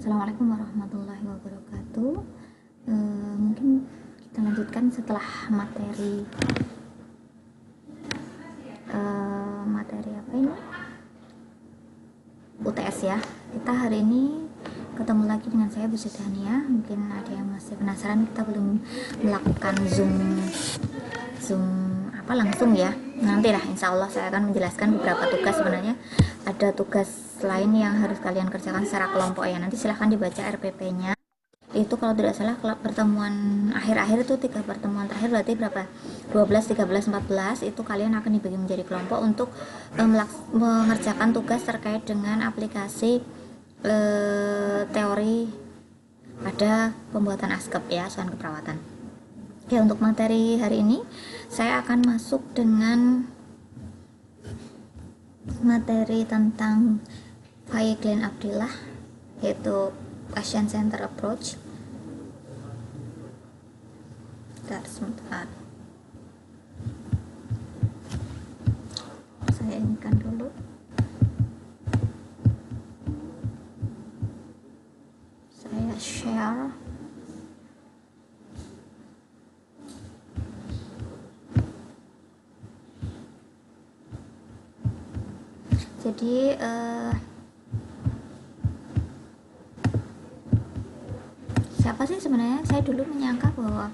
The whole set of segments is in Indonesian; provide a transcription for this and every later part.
Assalamualaikum warahmatullahi wabarakatuh. Mungkin kita lanjutkan setelah materi apa ini? UTS ya. Kita hari ini ketemu lagi dengan saya Bu Sidania. Mungkin ada yang masih penasaran, kita belum melakukan zoom langsung ya. Nanti lah insya Allah saya akan menjelaskan beberapa tugas. Sebenarnya ada tugas lain yang harus kalian kerjakan secara kelompok ya. Nanti silahkan dibaca RPP-nya. Itu kalau tidak salah pertemuan akhir-akhir itu 3 pertemuan terakhir berarti berapa? 12, 13, 14 itu kalian akan dibagi menjadi kelompok untuk mengerjakan tugas terkait dengan aplikasi teori pada pembuatan ASKEP ya, asuhan keperawatan. Oke, untuk materi hari ini saya akan masuk dengan materi tentang Faye Glenn Abdillah, yaitu Patient Center Approach. Sebentar, saya inikan dulu. Saya share. Jadi siapa sih sebenarnya? Saya dulu menyangka bahwa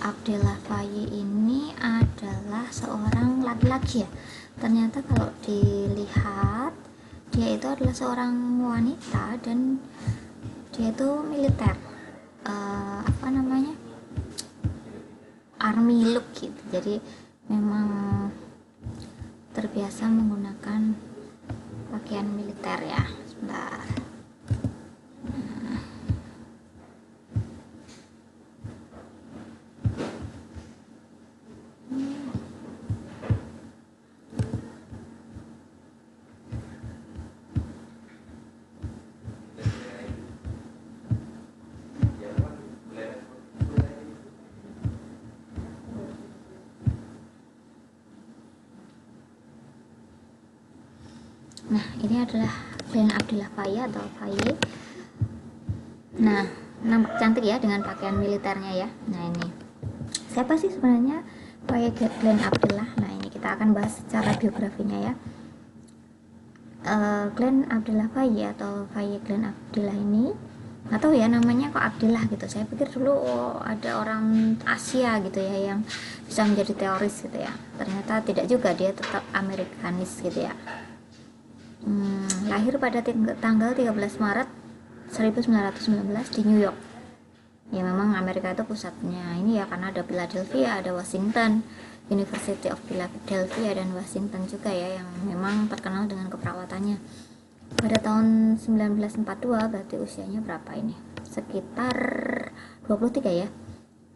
Abdillah Faye ini adalah seorang laki-laki ya. Ternyata kalau dilihat dia itu adalah seorang wanita dan dia itu militer, army look gitu. Jadi memang terbiasa menggunakan pakaian militer ya. Sebentar. Nah, ini adalah Glenn Abdillah Faye atau Faye. Nah, nampak cantik ya dengan pakaian militernya ya. Nah, ini siapa sih sebenarnya Faye Glenn Abdillah? Nah, ini kita akan bahas secara biografinya ya. Glenn Abdillah Faye atau Faye Glenn Abdillah ini, atau ya namanya kok Abdillah gitu. Saya pikir dulu ada orang Asia gitu ya yang bisa menjadi teoris gitu ya. Ternyata tidak juga, dia tetap Amerikanis gitu ya. Lahir pada tanggal 13 Maret 1919 di New York. Ya memang Amerika itu pusatnya ini ya, karena ada Philadelphia, ada Washington, University of Philadelphia dan Washington juga ya, yang memang terkenal dengan keperawatannya. Pada tahun 1942 berarti usianya berapa ini? Sekitar 23 ya.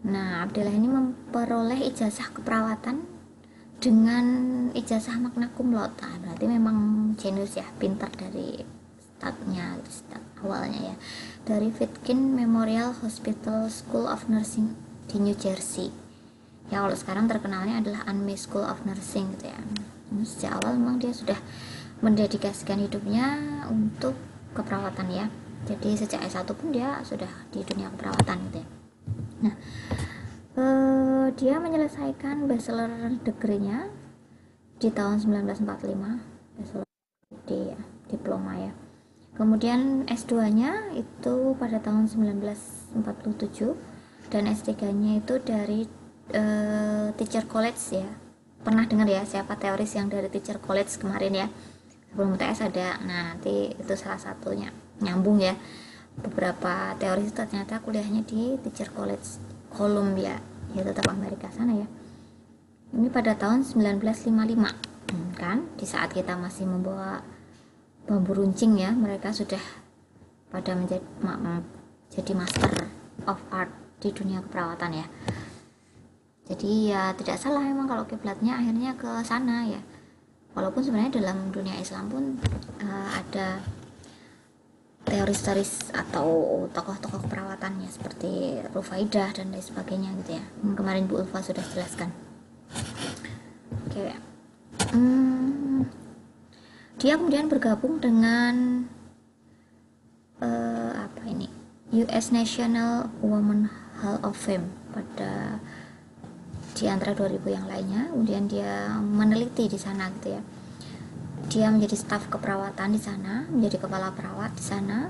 Nah, Abdillah ini memperoleh ijazah keperawatan dengan ijazah magna cum laude. Berarti memang jenius ya, pintar dari start awalnya ya, dari Pitkin Memorial Hospital School of Nursing di New Jersey ya. Kalau sekarang terkenalnya adalah Anme School of Nursing gitu ya. Sejak awal memang dia sudah mendedikasikan hidupnya untuk keperawatan ya. Jadi sejak S1 pun dia sudah di dunia keperawatan gitu ya. Nah, dia menyelesaikan bachelor degree-nya di tahun 1945, bachelor degree ya, diploma ya. Kemudian S2-nya itu pada tahun 1947 dan S3-nya itu dari Teacher College ya. Pernah dengar ya siapa teoris yang dari Teacher College kemarin ya? Sebelum UTS ada. Nah, nanti itu salah satunya. Nyambung ya. Beberapa teoris itu ternyata kuliahnya di Teacher College Columbia, ya tetap Amerika sana ya. Ini pada tahun 1955 kan, di saat kita masih membawa bambu runcing ya, mereka sudah pada jadi Master of Art di dunia keperawatan ya. Jadi ya tidak salah memang kalau kiblatnya akhirnya ke sana ya. Walaupun sebenarnya dalam dunia Islam pun ada teoris-teoris atau tokoh-tokoh keperawatannya seperti Rufaidah dan lain sebagainya gitu ya. Kemarin Bu Ulfa sudah jelaskan. Oke. Dia kemudian bergabung dengan US National Women Hall of Fame pada di antara 2000 yang lainnya. Kemudian dia meneliti di sana gitu ya. Dia menjadi staf keperawatan di sana, menjadi kepala perawat di sana,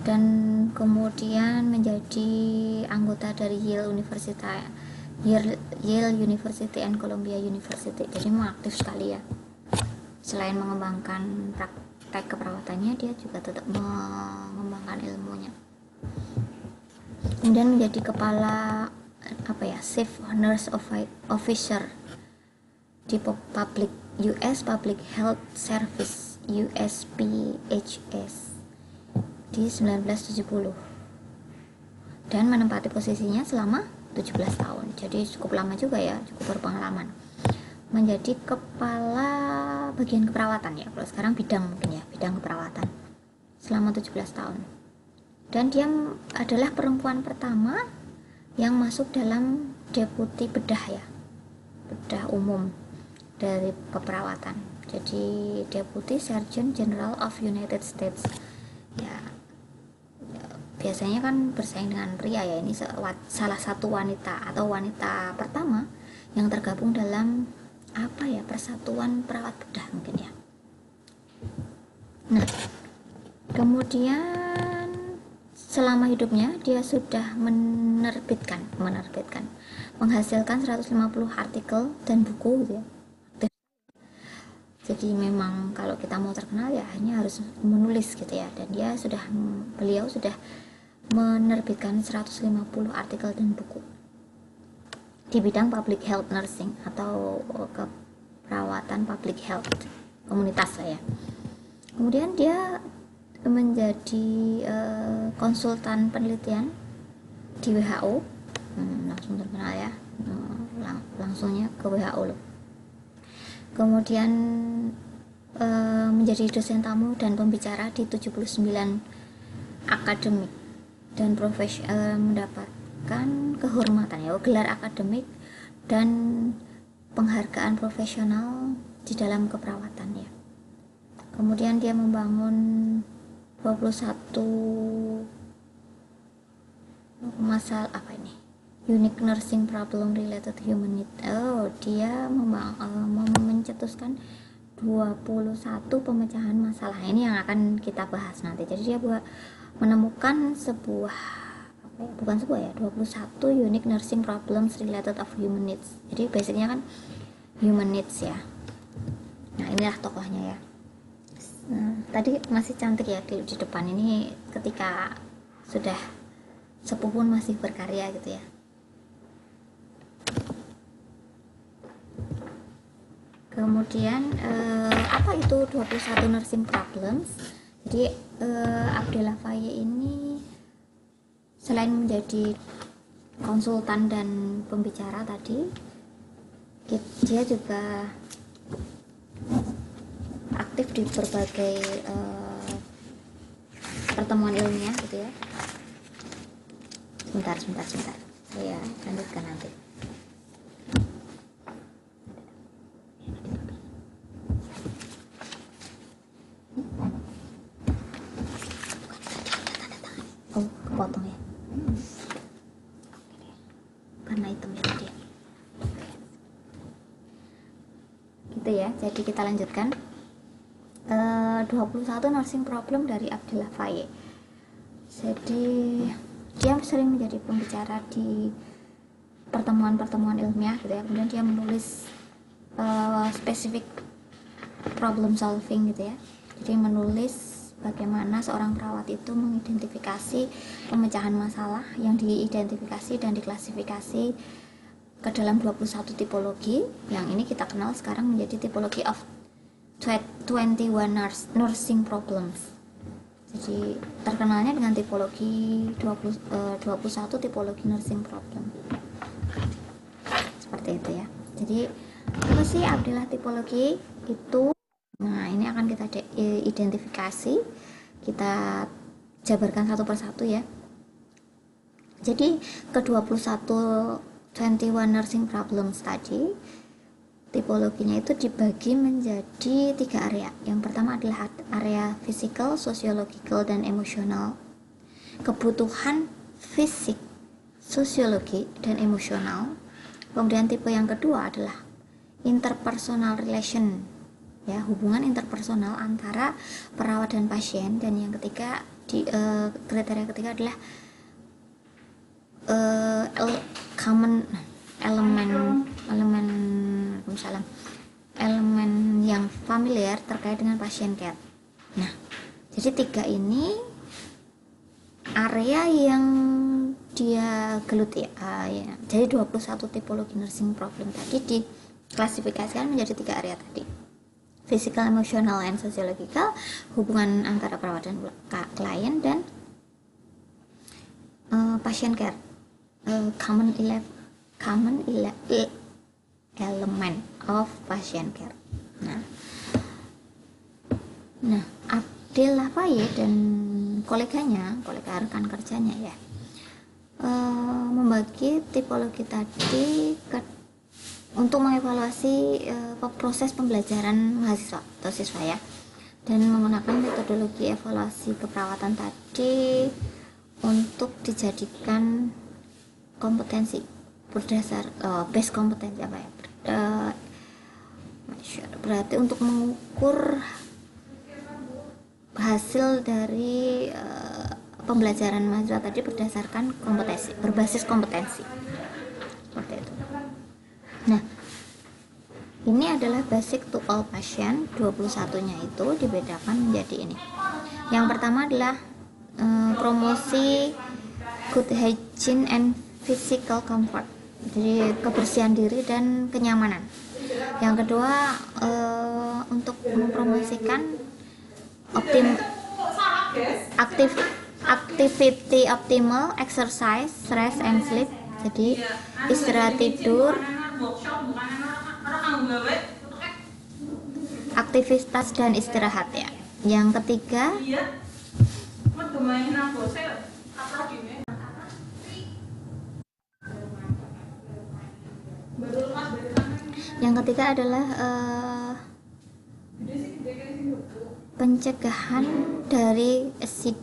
dan kemudian menjadi anggota dari Yale University and Columbia University. Jadi aktif sekali ya. Selain mengembangkan praktek keperawatannya, dia juga tetap mengembangkan ilmunya. Kemudian menjadi kepala Chief Nurse Officer di US Public Health Service USPHS di 1970 dan menempati posisinya selama 17 tahun. Jadi cukup lama juga ya, cukup berpengalaman. Menjadi kepala bagian keperawatan ya, kalau sekarang bidang mungkin ya, bidang keperawatan selama 17 tahun. Dan dia adalah perempuan pertama yang masuk dalam deputi bedah ya, bedah umum dari keperawatan. Jadi Deputy Surgeon General of United States ya, biasanya kan bersaing dengan pria ya. Ini salah satu wanita atau wanita pertama yang tergabung dalam persatuan perawat bedah mungkin ya. Nah, kemudian selama hidupnya dia sudah menghasilkan 150 artikel dan buku gitu ya. Jadi memang kalau kita mau terkenal ya hanya harus menulis gitu ya. Dan beliau sudah menerbitkan 150 artikel dan buku di bidang public health nursing atau keperawatan public health komunitas lah ya. Kemudian dia menjadi konsultan penelitian di WHO. Langsung terkenal ya, langsungnya ke WHO loh. Kemudian menjadi dosen tamu dan pembicara di 79 akademik dan mendapatkan kehormatan ya, gelar akademik dan penghargaan profesional di dalam keperawatan ya. Kemudian dia membangun 21 masalah unique nursing problem related human need. Dia mencetuskan 21 pemecahan masalah. Ini yang akan kita bahas nanti. Jadi dia menemukan 21 unique nursing problems related of human needs. Jadi basicnya kan human needs ya. Nah, inilah tokohnya ya. Nah, tadi masih cantik ya di depan ini, ketika sudah sepuh pun masih berkarya gitu ya. Kemudian apa itu 21 nursing problems? Jadi Abdel Lafayette ini selain menjadi konsultan dan pembicara tadi, dia juga aktif di berbagai pertemuan ilmiah gitu ya. Sebentar, saya lanjutkan nanti. Kepotong ya, karena hitamnya tadi gitu ya. Jadi kita lanjutkan 21 nursing problem dari Abdel Lafayette. Jadi dia sering menjadi pembicara di pertemuan-pertemuan ilmiah gitu ya. Kemudian dia menulis spesifik problem solving gitu ya. Jadi menulis bagaimana seorang perawat itu mengidentifikasi pemecahan masalah yang diidentifikasi dan diklasifikasi ke dalam 21 tipologi. Yang ini kita kenal sekarang menjadi tipologi of 21 nursing problems. Jadi terkenalnya dengan tipologi 21 tipologi nursing problem. Seperti itu ya. Jadi apa sih adalah tipologi itu? Nah, ini akan kita identifikasi, kita jabarkan satu persatu ya. Jadi ke 21 nursing problems tadi, tipologinya itu dibagi menjadi 3 area. Yang pertama adalah area physical, sociological, dan emosional. kebutuhan fisik, sosiologi, dan emosional. Kemudian tipe yang kedua adalah interpersonal relation, ya, hubungan interpersonal antara perawat dan pasien. Dan yang ketiga kriteria ketiga adalah common elemen yang familiar terkait dengan pasien care. Nah, jadi tiga ini area yang dia geluti ya. Jadi 21 tipologi nursing problem tadi diklasifikasikan menjadi 3 area tadi: physical, emotional, and sociological, hubungan antara perawat dan klien, dan patient care, common element of patient care. Nah, Abdel Lafayette dan kolega rekan kerjanya ya, membagi tipologi tadi untuk mengevaluasi proses pembelajaran mahasiswa atau siswa ya, dan menggunakan metodologi evaluasi keperawatan tadi untuk dijadikan kompetensi berdasar base kompetensi apa ya, berarti untuk mengukur hasil dari pembelajaran mahasiswa tadi berdasarkan kompetensi, berbasis kompetensi seperti itu. Nah, ini adalah basic to all patient. 21-nya itu dibedakan menjadi ini. Yang pertama adalah promosi good hygiene and physical comfort, jadi kebersihan diri dan kenyamanan. Yang kedua, untuk mempromosikan activity optimal, exercise, rest and sleep, jadi istirahat tidur, aktivitas dan istirahat ya. Yang ketiga, adalah pencegahan dari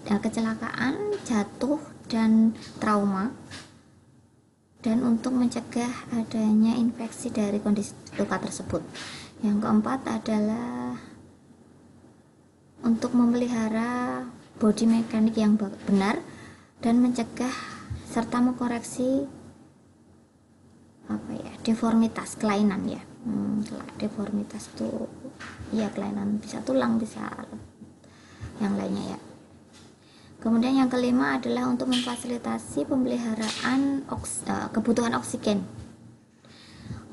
kecelakaan, jatuh, dan trauma, dan untuk mencegah adanya infeksi dari kondisi luka tersebut. Yang keempat adalah untuk memelihara body mekanik yang benar dan mencegah serta mengkoreksi deformitas, kelainan ya. Deformitas itu ya kelainan, bisa tulang, bisa yang lainnya ya. Kemudian yang kelima adalah untuk memfasilitasi pemeliharaan kebutuhan oksigen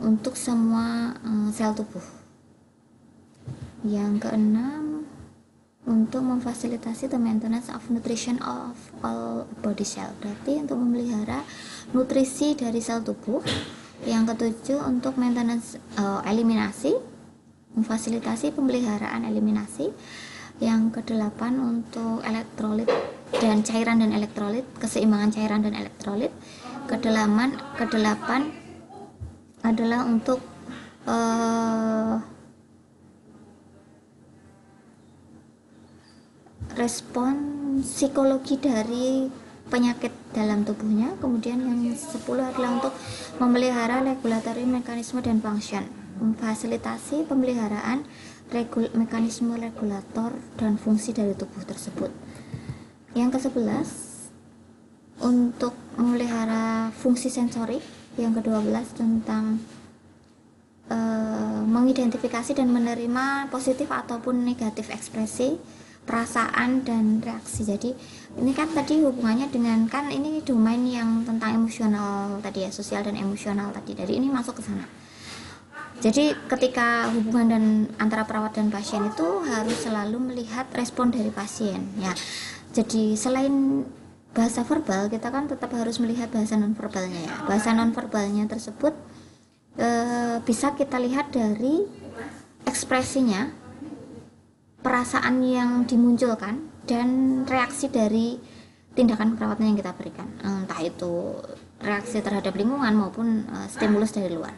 untuk semua sel tubuh. Yang keenam, untuk memfasilitasi the maintenance of nutrition of all body cell, berarti untuk memelihara nutrisi dari sel tubuh. Yang ketujuh, untuk maintenance eliminasi, memfasilitasi pemeliharaan eliminasi. Yang kedelapan, untuk elektrolit dan cairan dan elektrolit, keseimbangan cairan dan elektrolit. Kedelapan adalah untuk respon psikologi dari penyakit dalam tubuhnya. Kemudian yang 10 adalah untuk memelihara regulatory mekanisme dan function, memfasilitasi pemeliharaan mekanisme regulator dan fungsi dari tubuh tersebut. Yang ke-11 untuk memelihara fungsi sensorik. Yang ke-12 tentang mengidentifikasi dan menerima positif ataupun negatif ekspresi, perasaan, dan reaksi. Jadi ini kan tadi hubungannya dengan, kan ini domain yang tentang emosional tadi ya, sosial dan emosional tadi. Dari ini masuk ke sana. Jadi ketika hubungan dan antara perawat dan pasien itu harus selalu melihat respon dari pasien ya. Jadi selain bahasa verbal, kita kan tetap harus melihat bahasa nonverbalnya ya. Bahasa nonverbalnya tersebut bisa kita lihat dari ekspresinya, perasaan yang dimunculkan, dan reaksi dari tindakan perawatan yang kita berikan, entah itu reaksi terhadap lingkungan maupun stimulus dari luar.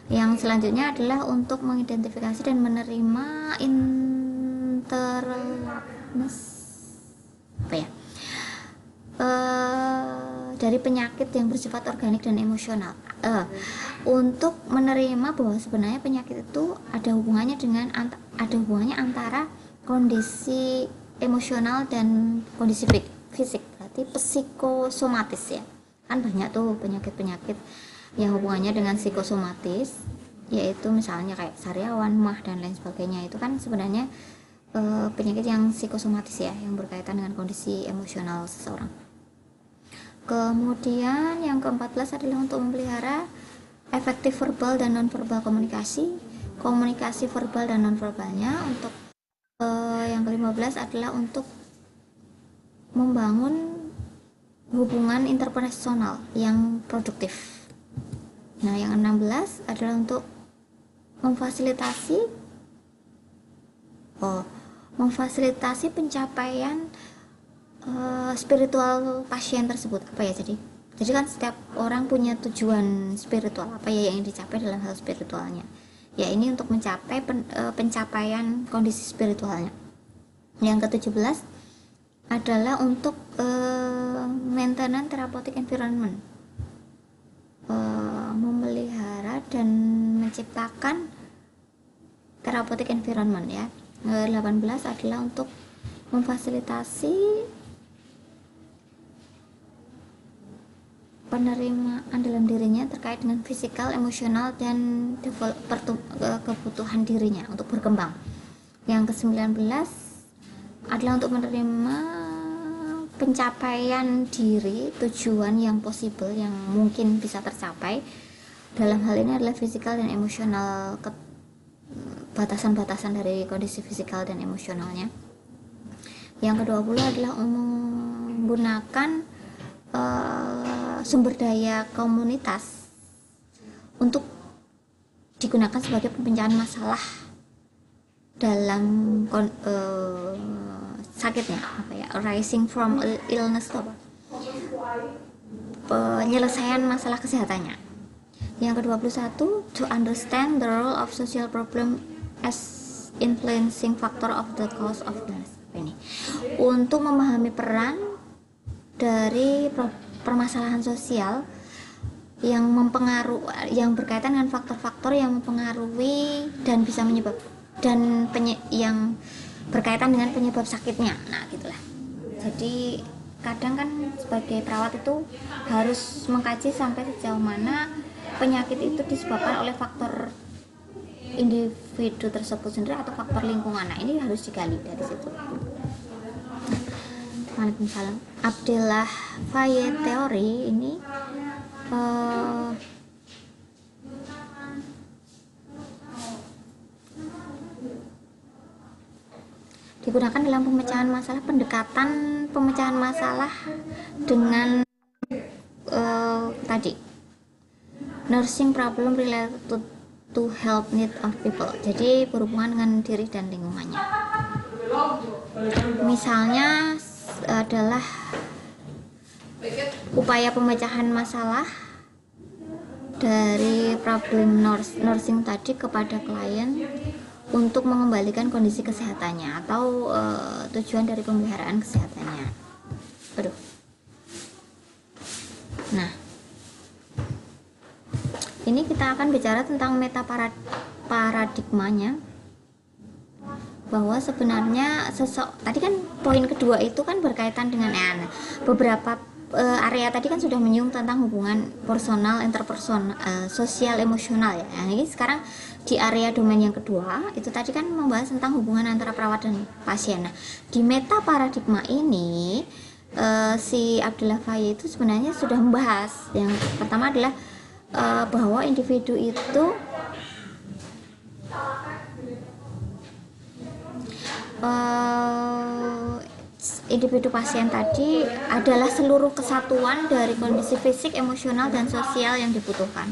Yang selanjutnya adalah untuk mengidentifikasi dan menerima dari penyakit yang bersifat organik dan emosional. Untuk menerima bahwa sebenarnya penyakit itu ada hubungannya antara kondisi emosional dan kondisi fisik, berarti psikosomatis ya. Kan banyak tuh penyakit-penyakit yang hubungannya dengan psikosomatis, yaitu misalnya kayak sariawan, MAH dan lain sebagainya. Itu kan sebenarnya penyakit yang psikosomatis ya, yang berkaitan dengan kondisi emosional seseorang. Kemudian yang ke-14 adalah untuk memelihara efektif verbal dan nonverbal komunikasi verbal dan nonverbalnya. Untuk yang ke-15 adalah untuk membangun hubungan interpersonal yang produktif. Nah, yang 16 adalah untuk memfasilitasi pencapaian spiritual pasien tersebut. Apa ya, jadi kan setiap orang punya tujuan spiritual, apa ya yang dicapai dalam hal spiritualnya. Ya, ini untuk mencapai pencapaian kondisi spiritualnya. Yang ke-17 adalah untuk maintenance therapeutic environment, memelihara dan menciptakan therapeutic environment ya. 18 adalah untuk memfasilitasi penerimaan dalam dirinya terkait dengan fisikal, emosional, dan kebutuhan dirinya untuk berkembang. Yang ke-19 adalah untuk menerima pencapaian diri, tujuan yang possible, yang mungkin bisa tercapai. Dalam hal ini adalah fisikal dan emosional, batasan-batasan dari kondisi fisikal dan emosionalnya. Yang ke-20 adalah menggunakan sumber daya komunitas untuk digunakan sebagai pemecahan masalah dalam sakitnya, apa ya, arising from illness, apa, penyelesaian masalah kesehatannya. Yang ke-21, to understand the role of social problem as influencing factor of the cause of illness. Ini untuk memahami peran dari permasalahan sosial yang berkaitan dengan faktor-faktor yang mempengaruhi dan bisa yang berkaitan dengan penyebab sakitnya. Nah, gitulah. Jadi kadang kan sebagai perawat itu harus mengkaji sampai sejauh mana penyakit itu disebabkan oleh faktor individu tersebut sendiri atau faktor lingkungan. Nah, ini harus digali dari situ. Waalaikumsalam. Abdullah Faye teori ini digunakan dalam pendekatan pemecahan masalah dengan tadi nursing problem related to help need of people. Jadi berhubungan dengan diri dan lingkungannya. Misalnya adalah upaya pemecahan masalah dari problem nursing tadi kepada klien untuk mengembalikan kondisi kesehatannya atau tujuan dari pemeliharaan kesehatannya. Nah, ini kita akan bicara tentang meta paradigmanya, bahwa sebenarnya tadi kan poin kedua itu kan berkaitan dengan beberapa area tadi kan sudah menyinggung tentang hubungan personal, interpersonal, sosial, emosional ya. Nah, ini sekarang di area domain yang kedua itu tadi kan membahas tentang hubungan antara perawat dan pasien. Nah, di meta paradigma ini si Abdullah Faye itu sebenarnya sudah membahas. Yang pertama adalah bahwa individu itu individu pasien tadi adalah seluruh kesatuan dari kondisi fisik, emosional, dan sosial yang dibutuhkan.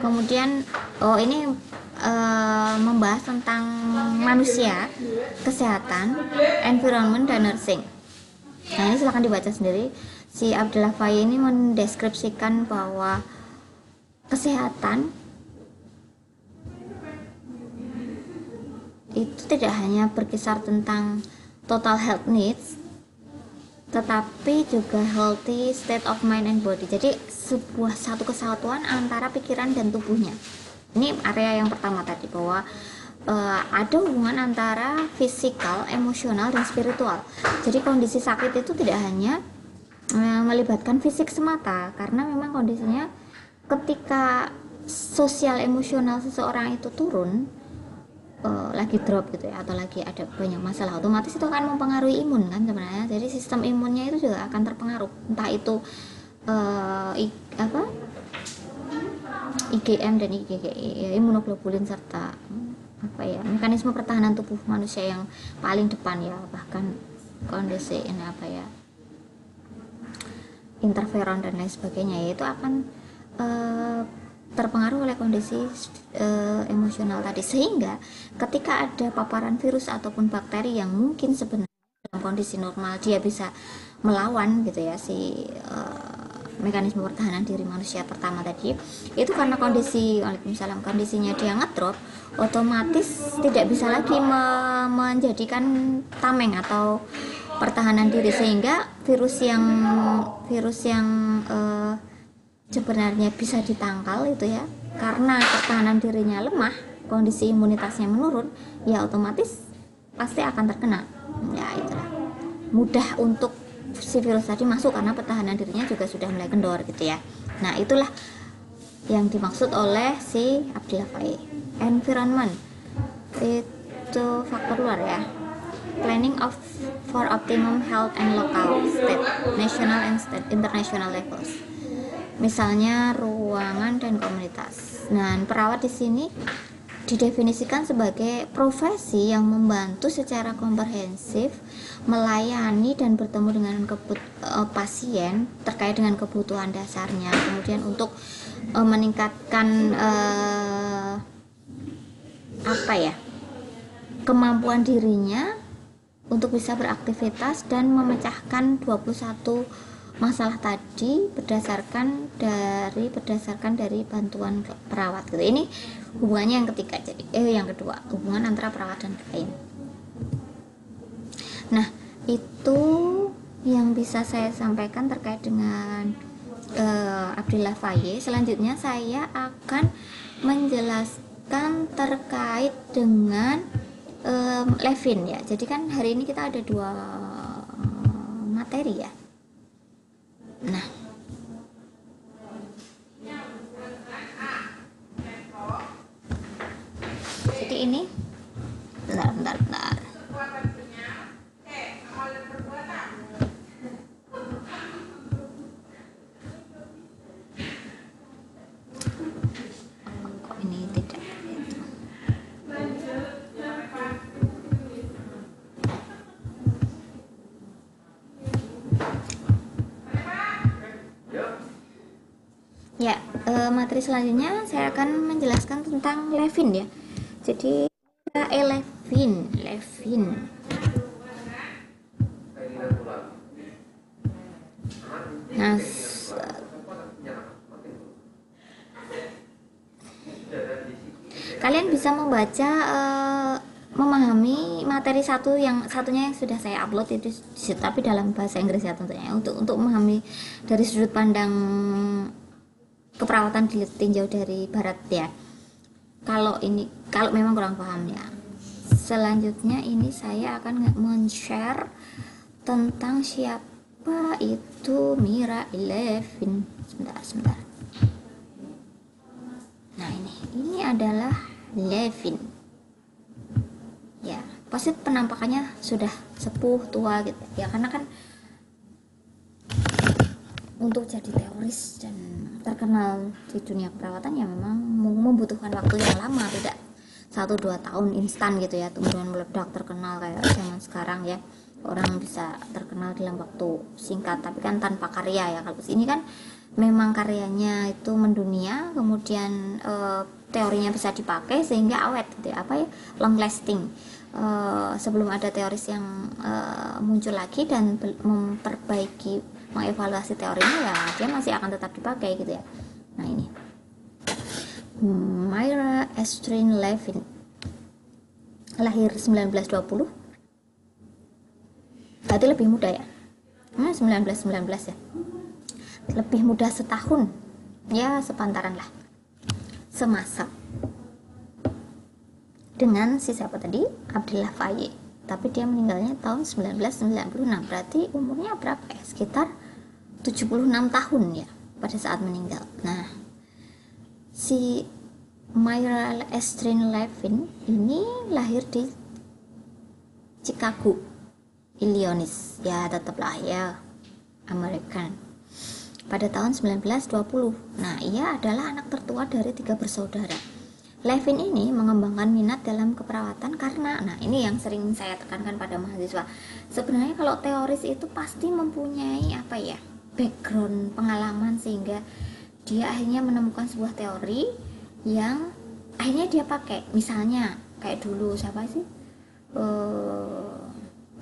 Kemudian ini membahas tentang manusia, kesehatan, environment, dan nursing. Nah, ini silahkan dibaca sendiri. Si Abdullah Faye ini mendeskripsikan bahwa kesehatan itu tidak hanya berkisar tentang total health needs, tetapi juga healthy state of mind and body. Jadi sebuah satu kesatuan antara pikiran dan tubuhnya. Ini area yang pertama tadi, bahwa ada hubungan antara fisikal, emosional, dan spiritual. Jadi kondisi sakit itu tidak hanya melibatkan fisik semata, karena memang kondisinya ketika sosial emosional seseorang itu turun, lagi drop gitu ya, atau lagi ada banyak masalah, otomatis itu akan mempengaruhi imun kan sebenarnya. Jadi sistem imunnya itu juga akan terpengaruh, entah itu IgM dan IgG, ya, imunoglobulin, serta mekanisme pertahanan tubuh manusia yang paling depan ya, bahkan kondisi ini interferon dan lain sebagainya, yaitu akan terpengaruh oleh kondisi emosional tadi. Sehingga ketika ada paparan virus ataupun bakteri yang mungkin sebenarnya dalam kondisi normal dia bisa melawan gitu ya si mekanisme pertahanan diri manusia pertama tadi, itu karena kondisinya dia ngedrop, otomatis tidak bisa lagi menjadikan tameng atau pertahanan diri, sehingga virus yang sebenarnya bisa ditangkal itu ya, karena pertahanan dirinya lemah, kondisi imunitasnya menurun, ya otomatis pasti akan terkena. Ya itulah, mudah untuk si virus tadi masuk karena pertahanan dirinya juga sudah mulai kendor gitu ya. Nah itulah yang dimaksud oleh si Abdillah Faye. Environment itu faktor luar ya, planning for optimum health and local, state, national and international levels. Misalnya ruangan dan komunitas. Nah, perawat di sini didefinisikan sebagai profesi yang membantu secara komprehensif melayani dan bertemu dengan pasien terkait dengan kebutuhan dasarnya, kemudian untuk meningkatkan kemampuan dirinya untuk bisa beraktivitas dan memecahkan 21 masalah tadi berdasarkan dari bantuan perawat gitu. Ini hubungannya yang ketiga. Jadi yang kedua, hubungan antara perawat dan klien. Nah, itu yang bisa saya sampaikan terkait dengan Abdillah Faye. Selanjutnya saya akan menjelaskan terkait dengan Levin ya. Jadi kan hari ini kita ada 2 materi ya. Nah, jadi ini bentar. Kok ini tidak? Ya, materi selanjutnya saya akan menjelaskan tentang Levin ya. Jadi Levin. Nah, kalian bisa membaca memahami materi satunya yang sudah saya upload itu, tapi dalam bahasa Inggris ya tentunya, untuk memahami dari sudut pandang keperawatan ditinjau dari barat ya. Kalau memang kurang paham ya. Selanjutnya ini saya akan men-share tentang siapa itu Mira Levin. Sebentar. Nah, ini adalah Levin. Ya, pasti penampakannya sudah sepuh tua gitu ya, karena kan untuk jadi teoris dan terkenal di dunia keperawatan ya memang membutuhkan waktu yang lama, tidak 1-2 tahun instan gitu ya, kemudian meledak terkenal kayak zaman sekarang ya. Orang bisa terkenal dalam waktu singkat, tapi kan tanpa karya ya. Kalau ini kan memang karyanya itu mendunia, kemudian teorinya bisa dipakai sehingga awet gitu ya, long lasting. Sebelum ada teoris yang muncul lagi dan mengevaluasi teorinya, ya dia masih akan tetap dipakai gitu ya. Nah, ini Myra Astrid Levin, lahir 1920, berarti lebih muda ya, 1919 ya, lebih muda setahun ya, sepantaran lah, semasa dengan si siapa tadi, Abdullah Faye. Tapi dia meninggalnya tahun 1996, berarti umurnya berapa ya, sekitar 76 tahun ya pada saat meninggal. Nah, si Mayra Estrin Levin ini lahir di Chicago, Illinois, ya tetaplah ya American, pada tahun 1920. Nah, ia adalah anak tertua dari 3 bersaudara. Levin ini mengembangkan minat dalam keperawatan karena, nah ini yang sering saya tekankan pada mahasiswa, sebenarnya kalau teoris itu pasti mempunyai apa ya, background pengalaman, sehingga dia akhirnya menemukan sebuah teori yang akhirnya dia pakai. Misalnya kayak dulu siapa sih,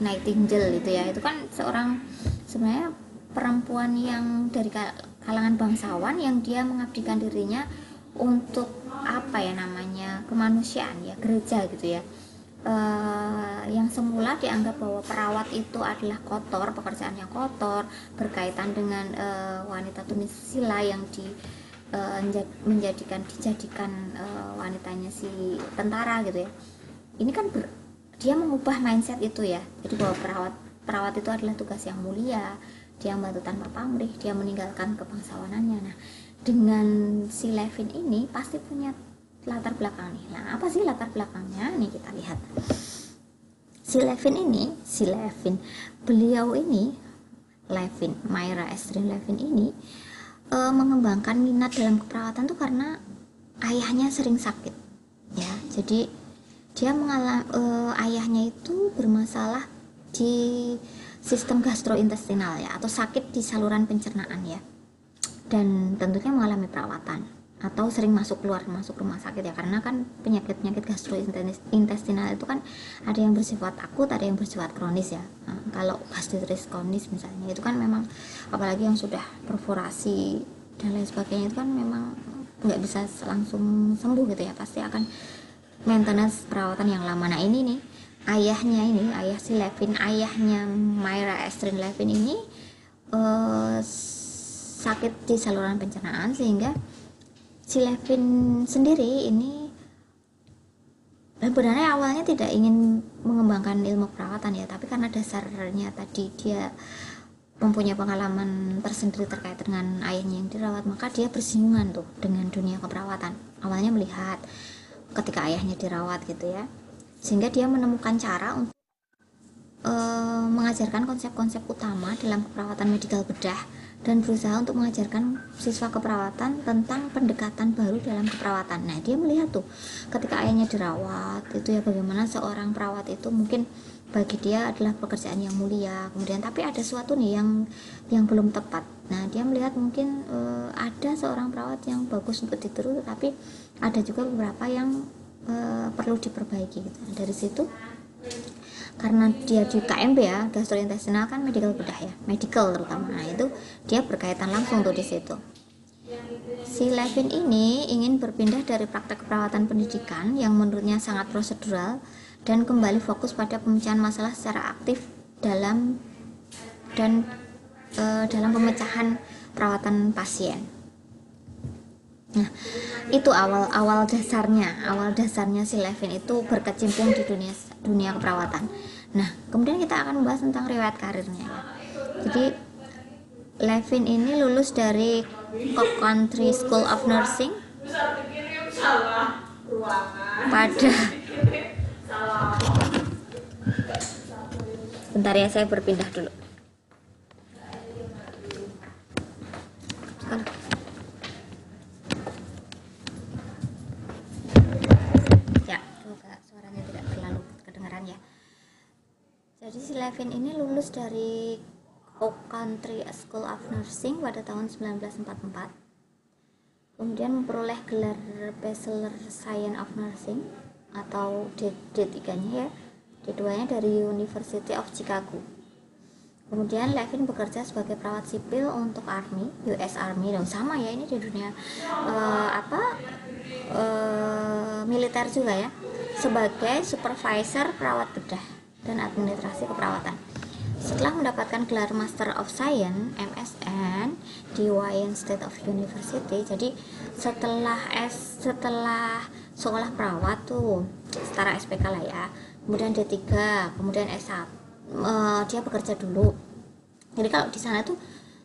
Nightingale itu ya, itu kan seorang sebenarnya perempuan yang dari kalangan bangsawan yang dia mengabdikan dirinya untuk apa ya namanya, kemanusiaan ya, gereja gitu ya. Yang semula dianggap bahwa perawat itu adalah kotor, pekerjaan yang kotor, berkaitan dengan wanita tunisila yang dijadikan wanitanya si tentara gitu ya. Ini kan dia mengubah mindset itu ya, jadi bahwa perawat itu adalah tugas yang mulia, dia membantu tanpa pamrih, dia meninggalkan kebangsawanannya. Nah, dengan si Levin ini pasti punya latar belakang nih. Nah, apa sih latar belakangnya? Nih kita lihat. Si Levin, beliau ini, Mayra Estrin Levin ini mengembangkan minat dalam keperawatan tuh karena ayahnya sering sakit. Ya, jadi dia ayahnya itu bermasalah di sistem gastrointestinal ya, atau sakit di saluran pencernaan ya. Dan tentunya mengalami perawatan atau sering masuk rumah sakit ya, karena kan penyakit gastrointestinal itu kan ada yang bersifat akut, ada yang bersifat kronis ya. Nah, kalau gastritis kronis misalnya itu kan memang, apalagi yang sudah perforasi dan lain sebagainya, itu kan memang nggak bisa langsung sembuh gitu ya, pasti akan maintenance perawatan yang lama. Nah ini nih ayah si Levin, ayahnya Mayra Estrin Levin ini sakit di saluran pencernaan, sehingga si Levin sendiri ini sebenarnya awalnya tidak ingin mengembangkan ilmu perawatan ya, tapi karena dasarnya tadi dia mempunyai pengalaman tersendiri terkait dengan ayahnya yang dirawat, maka dia bersinggungan tuh dengan dunia keperawatan. Awalnya melihat ketika ayahnya dirawat gitu ya, sehingga dia menemukan cara untuk mengajarkan konsep-konsep utama dalam keperawatan medikal bedah, dan berusaha untuk mengajarkan siswa keperawatan tentang pendekatan baru dalam keperawatan. Nah, dia melihat tuh ketika ayahnya dirawat itu ya, bagaimana seorang perawat itu mungkin bagi dia adalah pekerjaan yang mulia, kemudian tapi ada sesuatu nih yang belum tepat. Nah, dia melihat mungkin ada seorang perawat yang bagus untuk ditiru, tapi ada juga beberapa yang perlu diperbaiki gitu. Dari situ, karena dia di KMB ya, gastrointestinal kan medical bedah ya, medical terutama, nah itu dia berkaitan langsung tuh di situ. Si Levin ini ingin berpindah dari praktek keperawatan pendidikan yang menurutnya sangat prosedural dan kembali fokus pada pemecahan masalah secara aktif dalam pemecahan perawatan pasien. Nah, itu awal dasarnya si Levin itu berkecimpung di dunia keperawatan. Nah, kemudian kita akan membahas tentang riwayat karirnya ya. Jadi Levin ini lulus dari Cook County School of Nursing pada bentar ya, saya berpindah dulu. Jadi si Levin ini lulus dari Cook County School of Nursing pada tahun 1944. Kemudian memperoleh gelar Bachelor Science of Nursing atau D3-nya ya, D2-nya dari University of Chicago. Kemudian Levin bekerja sebagai perawat sipil untuk Army, US Army, dan sama ya, ini di dunia militer juga ya, sebagai supervisor perawat bedah dan administrasi keperawatan. Setelah mendapatkan gelar Master of Science (MSN) di Wayne State of University, jadi setelah sekolah perawat tuh setara SPK lah ya, kemudian D3, kemudian S1, dia bekerja dulu. Jadi kalau di sana tuh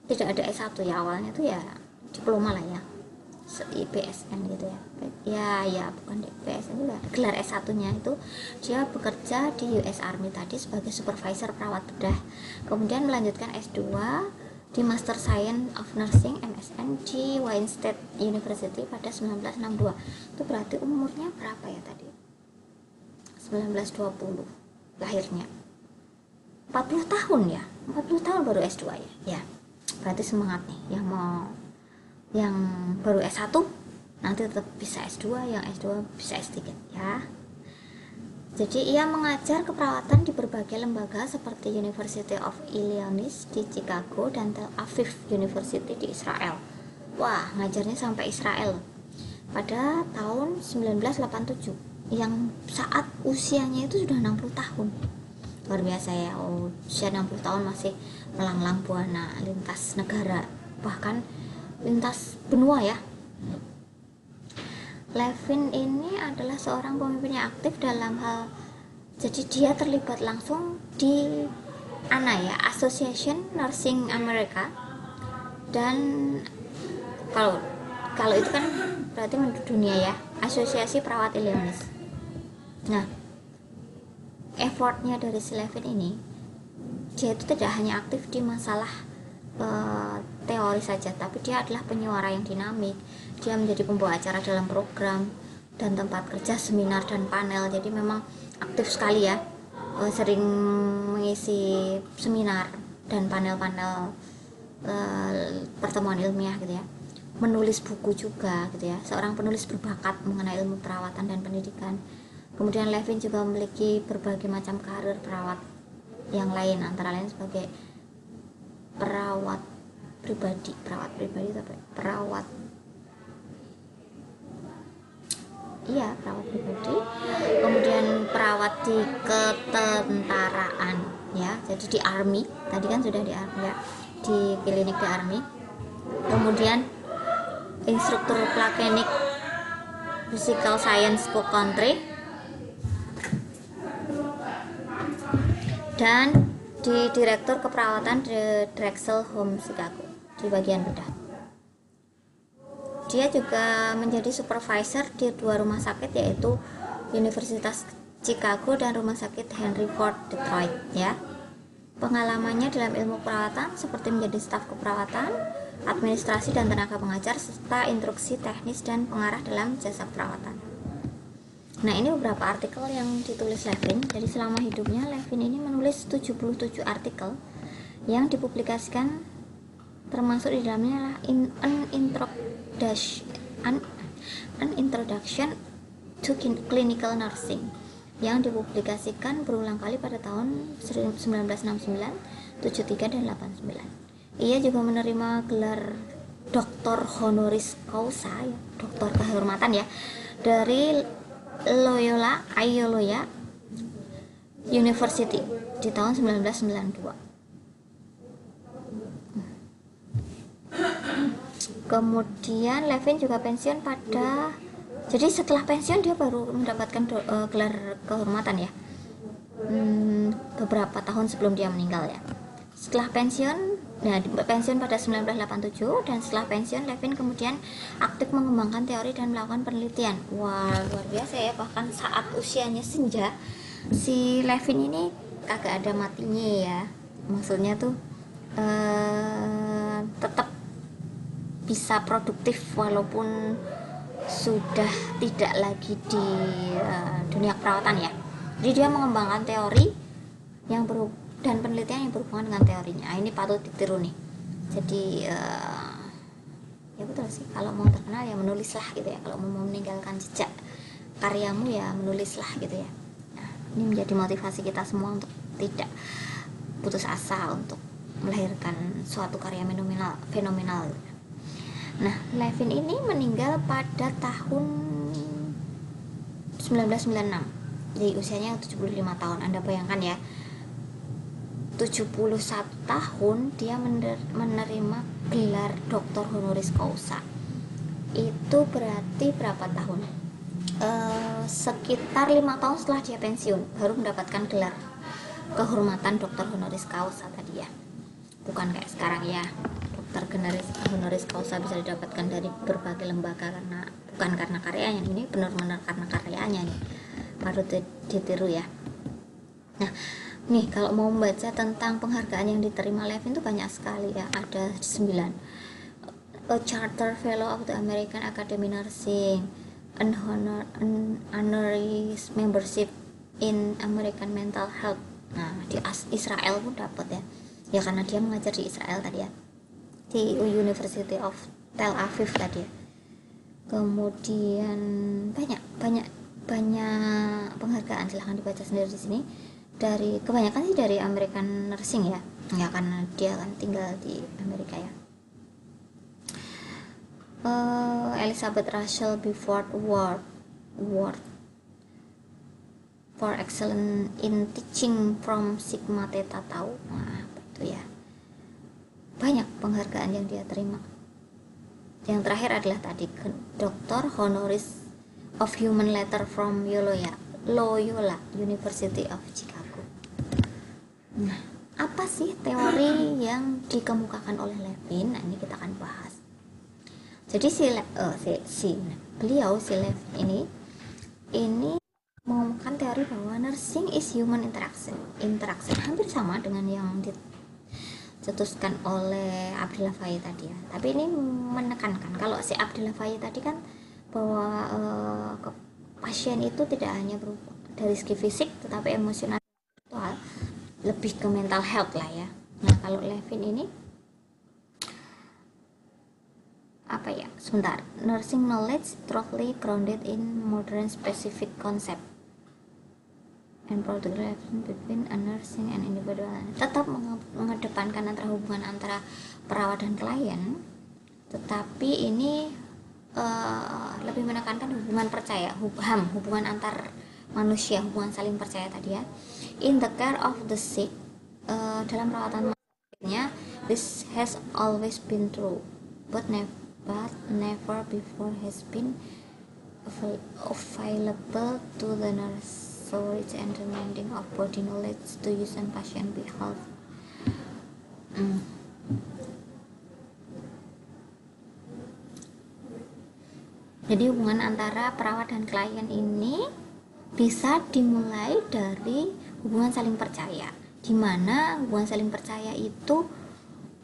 tidak ada S1 ya, awalnya tuh ya diploma lah ya, BSN gitu ya bukan BSN juga, gelar S1 nya itu dia bekerja di US Army tadi sebagai supervisor perawat bedah, kemudian melanjutkan S2 di Master Science of Nursing (MSN) di Wayne State University pada 1962. Itu berarti umurnya berapa ya tadi? 1920 lahirnya, 40 tahun ya, 40 tahun baru S2 ya. Berarti semangat nih yang baru S1 nanti tetap bisa S2, yang S2 bisa S3 ya. Jadi ia mengajar keperawatan di berbagai lembaga seperti University of Illinois di Chicago dan Tel Aviv University di Israel. Wah, ngajarnya sampai Israel pada tahun 1987, yang saat usianya itu sudah 60 tahun. Luar biasa ya, usia 60 tahun masih melanglang buana lintas negara, bahkan lintas benua ya. Levin ini adalah seorang pemimpin yang aktif dalam hal, jadi dia terlibat langsung di ANA ya, Association Nursing America, dan kalau itu kan berarti mendunia ya, Asosiasi Perawat Illinois. Nah, effortnya dari si Levin ini, dia itu tidak hanya aktif di masalah teori saja, tapi dia adalah penyuara yang dinamik. Dia menjadi pembawa acara dalam program dan tempat kerja, seminar dan panel. Jadi memang aktif sekali ya, sering mengisi seminar dan panel-panel pertemuan ilmiah gitu ya. Menulis buku juga gitu ya, seorang penulis berbakat mengenai ilmu perawatan dan pendidikan. Kemudian Levin juga memiliki berbagai macam karir perawat yang lain, antara lain sebagai perawat pribadi tapi perawat pribadi, kemudian perawat di ketentaraan ya, jadi di Army tadi kan sudah di Army ya, di klinik di Army, kemudian instruktur praklinik Physical Science Cook Country, dan di Direktur Keperawatan di Drexel Home Chicago di bagian bedah. Dia juga menjadi supervisor di 2 rumah sakit, yaitu Universitas Chicago dan Rumah Sakit Henry Ford Detroit ya. Pengalamannya dalam ilmu perawatan seperti menjadi staf keperawatan, administrasi dan tenaga pengajar, serta instruksi teknis dan pengarah dalam jasa perawatan. Nah, ini beberapa artikel yang ditulis Levin. Jadi selama hidupnya Levin ini menulis 77 artikel yang dipublikasikan, termasuk di dalamnya An Introduction to Clinical Nursing yang dipublikasikan berulang kali pada tahun 1969, 73 dan 89. Ia juga menerima gelar Doktor Honoris Causa, ya, doktor kehormatan ya, dari Loyola University di tahun 1992. Kemudian Levin juga pensiun jadi setelah pensiun dia baru mendapatkan gelar kehormatan ya, beberapa tahun sebelum dia meninggal ya. Setelah pensiun pada 1987, dan setelah pensiun Levin kemudian aktif mengembangkan teori dan melakukan penelitian. Wah, luar biasa ya, bahkan saat usianya senja si Levin ini kagak ada matinya ya, maksudnya tuh tetap bisa produktif walaupun sudah tidak lagi di dunia perawatan ya. Jadi dia mengembangkan teori yang dan penelitian yang berhubungan dengan teorinya. Ini patut ditiru nih. Jadi ya betul sih, kalau mau terkenal ya menulislah gitu ya, kalau mau meninggalkan jejak karyamu ya menulislah gitu ya. Nah, ini menjadi motivasi kita semua untuk tidak putus asa untuk melahirkan suatu karya fenomenal. Nah, Levin ini meninggal pada tahun 1996 di usianya 75 tahun. Anda bayangkan ya, 71 tahun dia menerima gelar doktor honoris causa. Itu berarti berapa tahun? Sekitar 5 tahun setelah dia pensiun baru mendapatkan gelar kehormatan doktor honoris causa tadi ya. Bukan kayak sekarang ya, dokter honoris causa bisa didapatkan dari berbagai lembaga bukan karena karyanya. Ini benar-benar karena karyanya nih, patut ditiru ya. Nah nih, kalau mau membaca tentang penghargaan yang diterima Levin itu banyak sekali ya, ada 9. A Charter Fellow of the American Academy Nursing, an honorary membership in American Mental Health. Nah, di Israel pun dapat ya karena dia mengajar di Israel tadi ya, di University of Tel Aviv tadi ya. Kemudian banyak penghargaan, silahkan dibaca sendiri di sini. Dari kebanyakan sih dari American Nursing ya karena dia kan tinggal di Amerika ya. Elizabeth Rachel Buford Award for excellence in teaching from Sigma Theta Tau. Nah itu ya, banyak penghargaan yang dia terima. Yang terakhir adalah tadi Doktor Honoris of Human Letter from Loyola University of Chicago. Nah, apa sih teori yang dikemukakan oleh Levin? Nah, ini kita akan bahas. Jadi si Levin ini mengumumkan teori bahwa nursing is human interaction hampir sama dengan yang dicetuskan oleh Abdullah Faye tadi ya. Tapi ini menekankan, kalau si Abdullah Faye tadi kan bahwa pasien itu tidak hanya berupa dari segi fisik tetapi emosional, lebih ke mental health lah ya. Nah kalau Levin ini apa ya, nursing knowledge truly grounded in modern specific concept and product relation between a nursing and individual. Tetap mengedepankan hubungan antara perawat dan klien, tetapi ini lebih menekankan hubungan percaya, hubungan antar manusia, hubungan saling percaya tadi ya. In the care of the sick, dalam perawatan manusia, this has always been true, but never before has been available to the nurse. So it's understanding of body knowledge to use on patient behalf. Jadi hubungan antara perawat dan klien ini bisa dimulai dari hubungan saling percaya, di mana hubungan saling percaya itu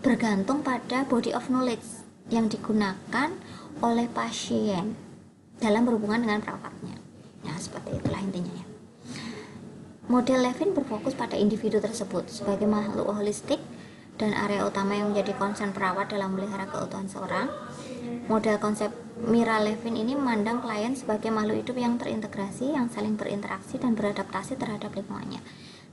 bergantung pada body of knowledge yang digunakan oleh pasien dalam berhubungan dengan perawatnya. Nah, seperti itulah intinya ya. Model Levin berfokus pada individu tersebut sebagai makhluk holistik dan area utama yang menjadi concern perawat dalam memelihara keutuhan seorang. Model konsep Mira Levin ini memandang klien sebagai makhluk hidup yang terintegrasi, yang saling berinteraksi dan beradaptasi terhadap lingkungannya.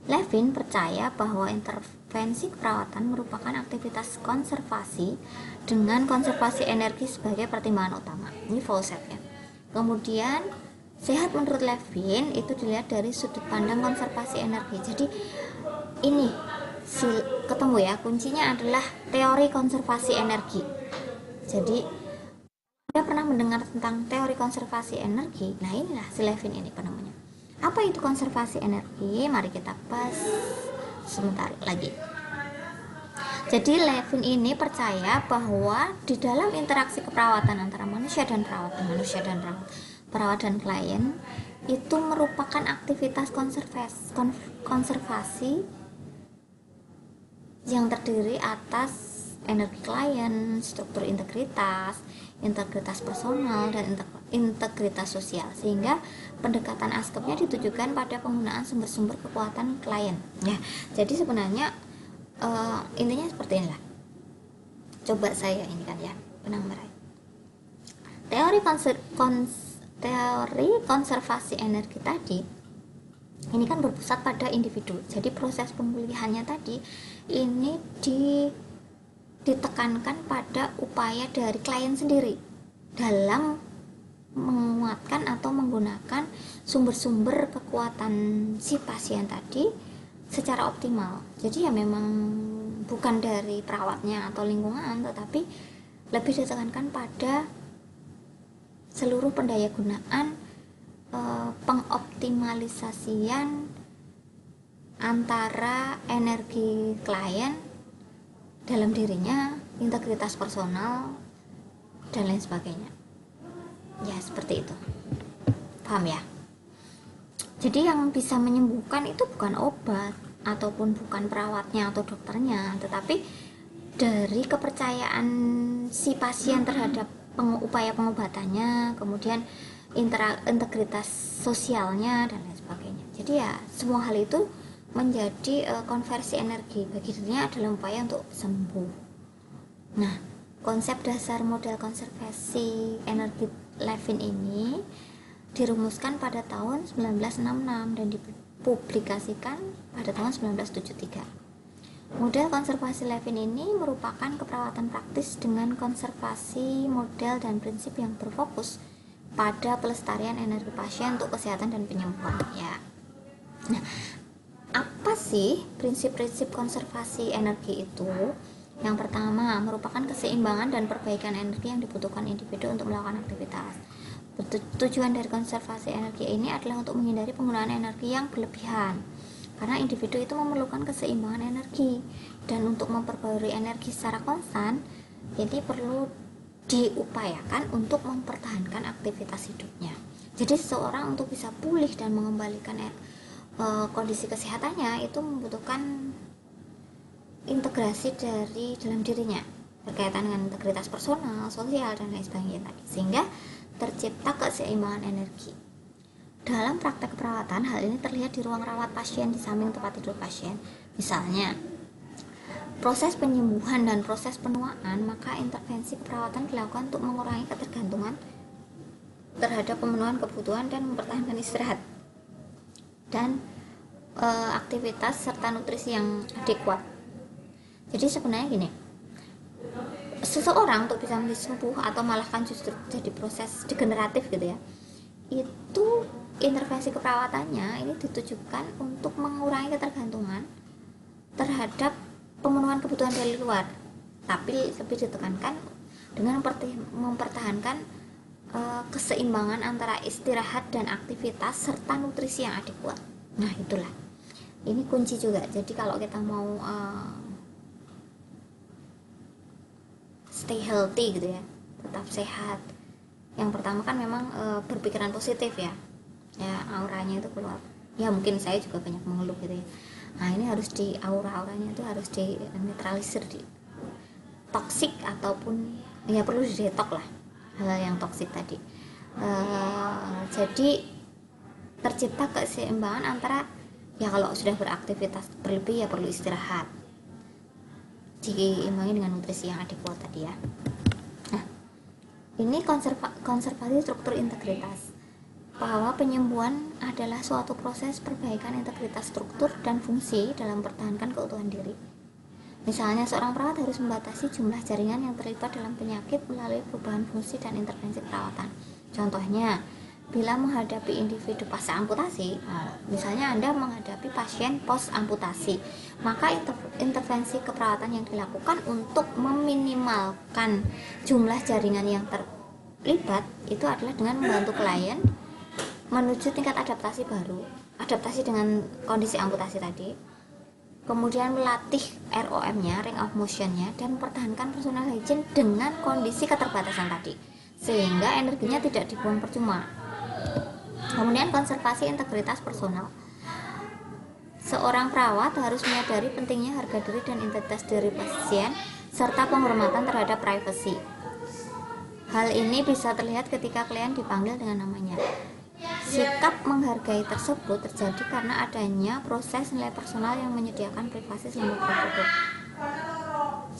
Levin percaya bahwa intervensi keperawatan merupakan aktivitas konservasi dengan konservasi energi sebagai pertimbangan utama. Ini Fawcett ya. Kemudian sehat menurut Levin itu dilihat dari sudut pandang konservasi energi. Jadi ini ketemu ya, kuncinya adalah teori konservasi energi. Jadi Anda pernah mendengar tentang teori konservasi energi? Nah inilah si Levin ini penemunya. Apa itu konservasi energi? Mari kita bahas sebentar lagi. Jadi Levin ini percaya bahwa di dalam interaksi keperawatan antara manusia dan perawat dan klien itu merupakan aktivitas konservasi yang terdiri atas energi klien, struktur integritas personal, dan integritas sosial, sehingga pendekatan ASKEP-nya ditujukan pada penggunaan sumber-sumber kekuatan klien. Ya, jadi sebenarnya intinya seperti inilah. Coba saya ini kan ya, benang merah. Teori konservasi energi tadi ini kan berpusat pada individu. Jadi proses pemulihannya tadi ini ditekankan pada upaya dari klien sendiri dalam menguatkan atau menggunakan sumber-sumber kekuatan si pasien tadi secara optimal. Jadi ya memang bukan dari perawatnya atau lingkungan, tetapi lebih ditekankan pada seluruh pendayagunaan, pengoptimalisasian antara energi klien dalam dirinya, integritas personal, dan lain sebagainya. Ya seperti itu, paham ya? Jadi yang bisa menyembuhkan itu bukan obat ataupun bukan perawatnya atau dokternya, tetapi dari kepercayaan si pasien terhadap upaya pengobatannya, kemudian integritas sosialnya dan lain sebagainya. Jadi ya semua hal itu menjadi konversi energi bagi dirinya adalah upaya untuk sembuh. Nah, konsep dasar model konservasi energi Levin ini dirumuskan pada tahun 1966 dan dipublikasikan pada tahun 1973. Model konservasi Levin ini merupakan keperawatan praktis dengan konservasi model dan prinsip yang berfokus pada pelestarian energi pasien untuk kesehatan dan penyembuhan. Ya. Nah, apa sih prinsip-prinsip konservasi energi itu? Yang pertama, merupakan keseimbangan dan perbaikan energi yang dibutuhkan individu untuk melakukan aktivitas. Tujuan dari konservasi energi ini adalah untuk menghindari penggunaan energi yang berlebihan, karena individu itu memerlukan keseimbangan energi, dan untuk memperbarui energi secara konstan, jadi perlu diupayakan untuk mempertahankan aktivitas hidupnya. Jadi seseorang untuk bisa pulih dan mengembalikan kondisi kesehatannya itu membutuhkan integrasi dari dalam dirinya berkaitan dengan integritas personal, sosial, dan lain sebagainya tadi, sehingga tercipta keseimbangan energi. Dalam praktek perawatan, hal ini terlihat di ruang rawat pasien di samping tempat tidur pasien. Misalnya, proses penyembuhan dan proses penuaan, maka intervensi keperawatan dilakukan untuk mengurangi ketergantungan terhadap pemenuhan kebutuhan dan mempertahankan istirahat dan aktivitas serta nutrisi yang adekuat. Jadi sebenarnya gini, seseorang untuk bisa sembuh atau malah kan justru jadi proses degeneratif gitu ya, itu intervensi keperawatannya ini ditujukan untuk mengurangi ketergantungan terhadap pemenuhan kebutuhan dari luar, tapi lebih ditekankan dengan mempertahankan keseimbangan antara istirahat dan aktivitas serta nutrisi yang adekuat. Nah itulah, ini kunci juga. Jadi kalau kita mau stay healthy gitu ya, tetap sehat, yang pertama kan memang berpikiran positif ya, auranya itu keluar. Ya mungkin saya juga banyak mengeluh gitu ya, nah ini harus di auranya itu harus di netralisir, di toksik ataupun ya perlu di detox lah hal yang toksik tadi. Jadi tercipta keseimbangan antara, ya kalau sudah beraktivitas berlebih ya perlu istirahat, diimbangi dengan nutrisi yang adekuat tadi ya. Nah, ini konservasi struktur integritas, bahwa penyembuhan adalah suatu proses perbaikan integritas struktur dan fungsi dalam mempertahankan keutuhan diri. Misalnya, seorang perawat harus membatasi jumlah jaringan yang terlibat dalam penyakit melalui perubahan fungsi dan intervensi perawatan. Contohnya, bila menghadapi individu pasca amputasi, misalnya Anda menghadapi pasien post amputasi, maka intervensi keperawatan yang dilakukan untuk meminimalkan jumlah jaringan yang terlibat itu adalah dengan membantu klien menuju tingkat adaptasi baru, adaptasi dengan kondisi amputasi tadi, kemudian melatih ROM-nya, ring of motion-nya, dan mempertahankan personal hygiene dengan kondisi keterbatasan tadi, sehingga energinya tidak dibuang percuma. Kemudian konservasi integritas personal. Seorang perawat harus menyadari pentingnya harga diri dan integritas diri pasien serta penghormatan terhadap privasi. Hal ini bisa terlihat ketika klien dipanggil dengan namanya. Sikap menghargai tersebut terjadi karena adanya proses nilai personal yang menyediakan privasi selama produk.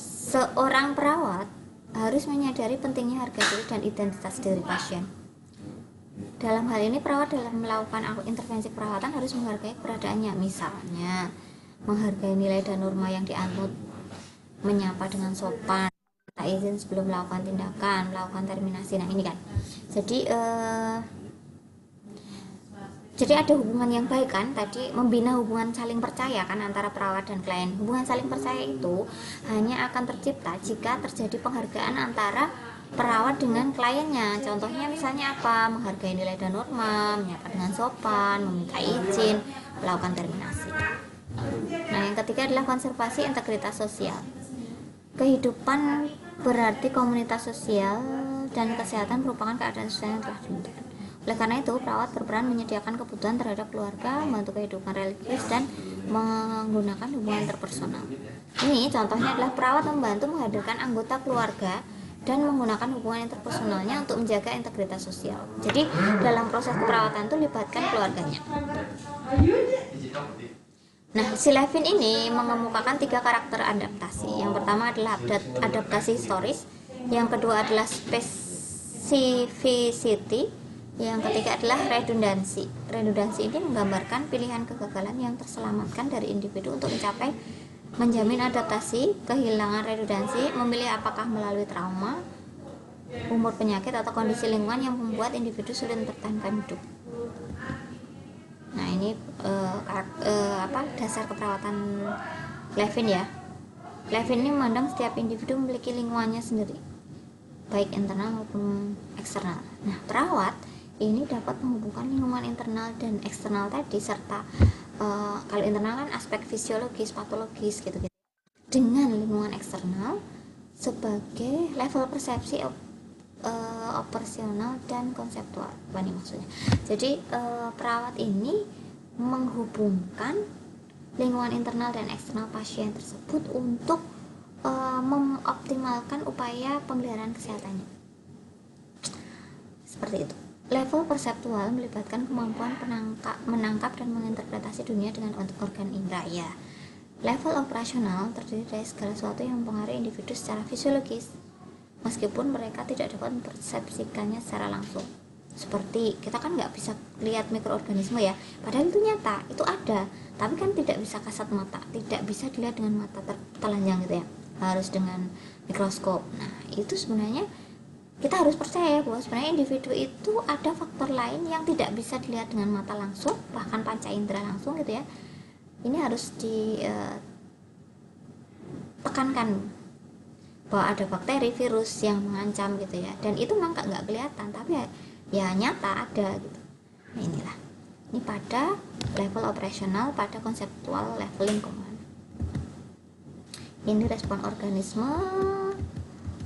Seorang perawat harus menyadari pentingnya harga diri dan identitas diri pasien. Dalam hal ini, perawat dalam melakukan intervensi perawatan harus menghargai keberadaannya, misalnya menghargai nilai dan norma yang dianut, menyapa dengan sopan, minta izin sebelum melakukan tindakan, melakukan terminasi. Nah ini kan, jadi Jadi ada hubungan yang baik kan, tadi membina hubungan saling percaya kan antara perawat dan klien. Hubungan saling percaya itu hanya akan tercipta jika terjadi penghargaan antara perawat dengan kliennya. Contohnya misalnya apa? Menghargai nilai dan norma, menyapa dengan sopan, meminta izin, melakukan terminasi. Nah, yang ketiga adalah konservasi integritas sosial. Kehidupan berarti komunitas sosial dan kesehatan merupakan keadaan sosial yang telah ditentukan. Oleh karena itu, perawat berperan menyediakan kebutuhan terhadap keluarga, membantu kehidupan religius, dan menggunakan hubungan interpersonal. Ini contohnya adalah perawat membantu menghadirkan anggota keluarga dan menggunakan hubungan interpersonalnya untuk menjaga integritas sosial. Jadi, dalam proses keperawatan itu libatkan keluarganya. Nah, si Levin ini mengemukakan 3 karakter adaptasi. Yang pertama adalah adaptasi historis, yang kedua adalah specificity, yang ketiga adalah redundansi. Redundansi ini menggambarkan pilihan kegagalan yang terselamatkan dari individu untuk menjamin adaptasi. Kehilangan redundansi memilih apakah melalui trauma, umur penyakit, atau kondisi lingkungan yang membuat individu sulit mempertahankan hidup. Nah, ini dasar keperawatan Levin ya. Levin ini memandang setiap individu memiliki lingkungannya sendiri, baik internal maupun eksternal. Nah, perawat ini dapat menghubungkan lingkungan internal dan eksternal tadi, serta kalau internal kan aspek fisiologis, patologis gitu-gitu, dengan lingkungan eksternal sebagai level persepsi operasional dan konseptual. Apa nih maksudnya? Jadi perawat ini menghubungkan lingkungan internal dan eksternal pasien tersebut untuk mengoptimalkan upaya pemeliharaan kesehatannya. Seperti itu. Level perseptual melibatkan kemampuan menangkap dan menginterpretasi dunia dengan organ indera ya. Level operasional terdiri dari segala sesuatu yang mempengaruhi individu secara fisiologis, meskipun mereka tidak dapat mempersepsikannya secara langsung. Seperti kita kan nggak bisa lihat mikroorganisme ya, padahal itu nyata, itu ada, tapi kan tidak bisa kasat mata, tidak bisa dilihat dengan mata telanjang gitu ya, harus dengan mikroskop. Nah, itu sebenarnya kita harus percaya bahwa sebenarnya individu itu ada faktor lain yang tidak bisa dilihat dengan mata langsung, bahkan panca indera langsung gitu ya. Ini harus ditekankan bahwa ada bakteri, virus yang mengancam gitu ya, dan itu memang nggak kelihatan, tapi ya nyata ada gitu. Nah, inilah, ini pada level operasional, pada konseptual level lingkungan. Ini respon organisme.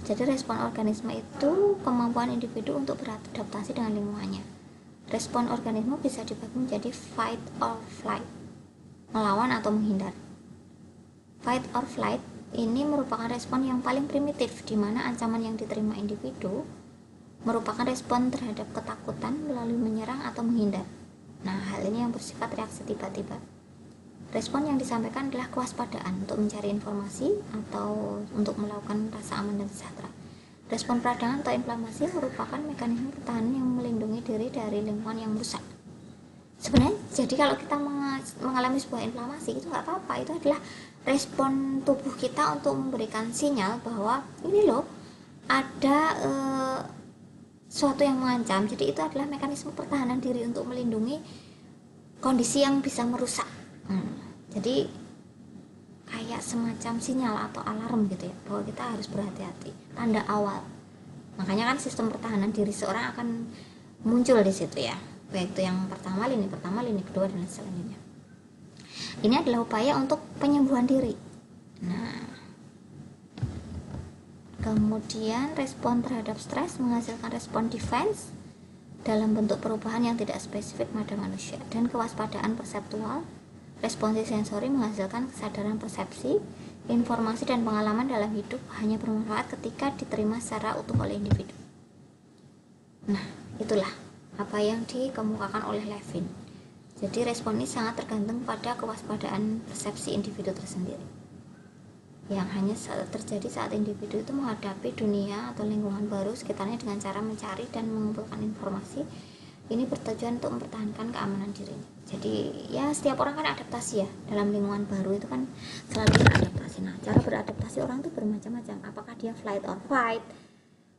Jadi respon organisme itu kemampuan individu untuk beradaptasi dengan lingkungannya. Respon organisme bisa dibagi menjadi fight or flight, melawan atau menghindar. Fight or flight ini merupakan respon yang paling primitif, di mana ancaman yang diterima individu merupakan respon terhadap ketakutan melalui menyerang atau menghindar. Nah, hal ini yang bersifat reaksi tiba-tiba. Respon yang disampaikan adalah kewaspadaan untuk mencari informasi atau untuk melakukan rasa aman dan sejahtera. Respon peradangan atau inflamasi merupakan mekanisme pertahanan yang melindungi diri dari lingkungan yang merusak. Sebenarnya, jadi kalau kita mengalami sebuah inflamasi itu nggak apa-apa, itu adalah respon tubuh kita untuk memberikan sinyal bahwa ini loh ada sesuatu yang mengancam. Jadi itu adalah mekanisme pertahanan diri untuk melindungi kondisi yang bisa merusak. Jadi kayak semacam sinyal atau alarm gitu ya, bahwa kita harus berhati-hati, tanda awal. Makanya kan sistem pertahanan diri seorang akan muncul di situ ya, baik itu yang pertama, lini kedua, dan selanjutnya. Ini adalah upaya untuk penyembuhan diri. Nah, kemudian respon terhadap stres menghasilkan respon defense dalam bentuk perubahan yang tidak spesifik pada manusia, dan kewaspadaan perseptual. Responsi sensori menghasilkan kesadaran persepsi, informasi, dan pengalaman dalam hidup hanya bermanfaat ketika diterima secara utuh oleh individu. Nah, itulah apa yang dikemukakan oleh Levin. Jadi respon ini sangat tergantung pada kewaspadaan persepsi individu tersendiri, yang hanya terjadi saat individu itu menghadapi dunia atau lingkungan baru sekitarnya dengan cara mencari dan mengumpulkan informasi. Ini bertujuan untuk mempertahankan keamanan dirinya. Jadi ya setiap orang kan adaptasi ya, dalam lingkungan baru itu kan selalu beradaptasi. Nah, cara beradaptasi orang itu bermacam-macam. Apakah dia flight or fight,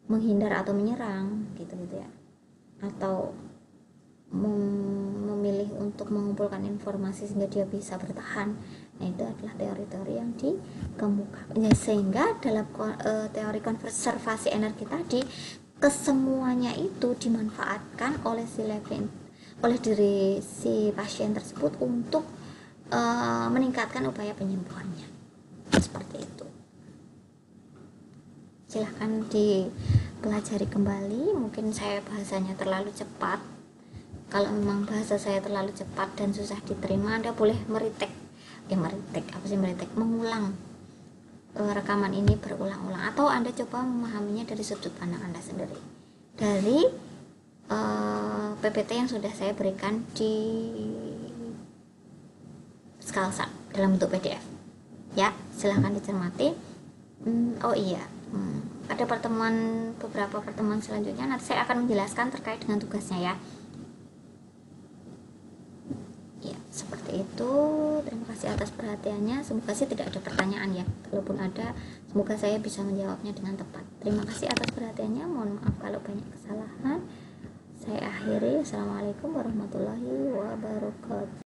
menghindar atau menyerang gitu ya, atau memilih untuk mengumpulkan informasi sehingga dia bisa bertahan. Nah, itu adalah teori-teori yang dikemukakan. Ya, sehingga dalam teori konservasi energi tadi, kesemuanya itu dimanfaatkan oleh oleh diri si pasien tersebut untuk meningkatkan upaya penyembuhannya. Seperti itu. Silahkan dipelajari kembali. Mungkin saya bahasanya terlalu cepat. Kalau memang bahasa saya terlalu cepat dan susah diterima, Anda boleh mengulang rekaman ini berulang-ulang, atau Anda coba memahaminya dari sudut pandang Anda sendiri dari PPT yang sudah saya berikan di Skalsa dalam bentuk PDF. Ya, silahkan dicermati. Oh iya, ada beberapa pertemuan selanjutnya nanti saya akan menjelaskan terkait dengan tugasnya ya. Ya, seperti itu. Terima kasih atas perhatiannya. Semoga sih tidak ada pertanyaan ya. Kalaupun ada, semoga saya bisa menjawabnya dengan tepat. Terima kasih atas perhatiannya. Mohon maaf kalau banyak kesalahan. Saya akhiri. Assalamualaikum warahmatullahi wabarakatuh.